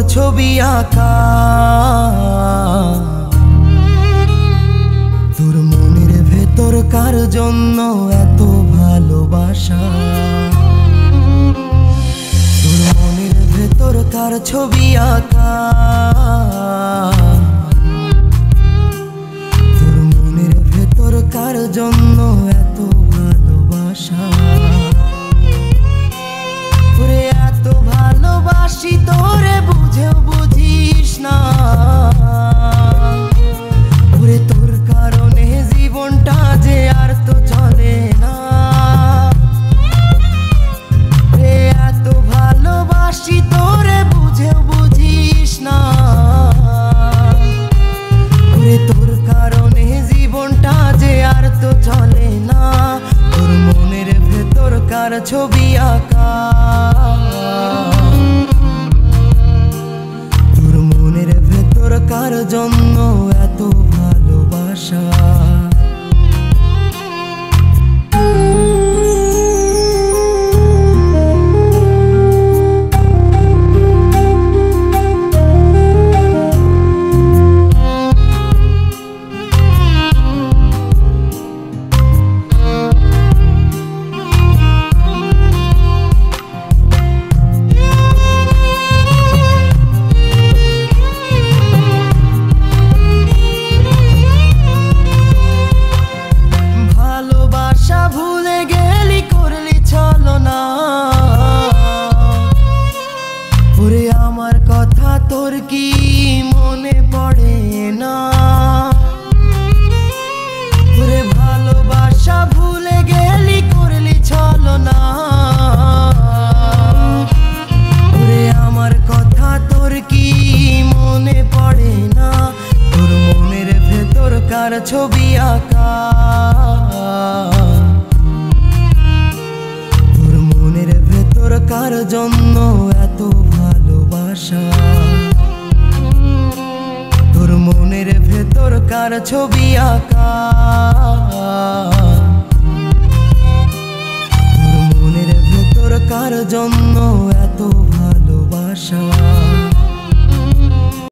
ছবি আঁকা তোর মনের ভেতর কার জন্য এত ভালোবাসা তোর মনের ভেতর কার ছবি আঁকা তোর মনের ভেতর কার জন্য এত ভালোবাসা তোরে এত ভালোবাসি তোরে বুঝেও বুঝিস না ওরে তোর কারণে জীবনটা যে আর তো চলে না রে এত ভালোবাসি তোরে বুঝেও বুঝিস না ওরে তোর কারণে জীবনটা যে আর তো চলে না তোর মনের ভেতর কার ছবি আঁকা তোর মনের ভেতর কার জন্য এত ভালোবাসা ভুলে গেলি করলি চলো না ওরে আমার কথা তোর কি মনে পড়ে না ওরে ভালোবাসা ভুলে গেলি করলি চলো না ওরে আমার কথা তোর কি মনে পড়ে না তোর মনের ভেতর কার ছবি আঁকা কার জন্য এত ভালোবাসা তোর মনের ভেতর কার ছবি আঁকা তোর মনের ভেতর কার জন্য এত ভালোবাসা।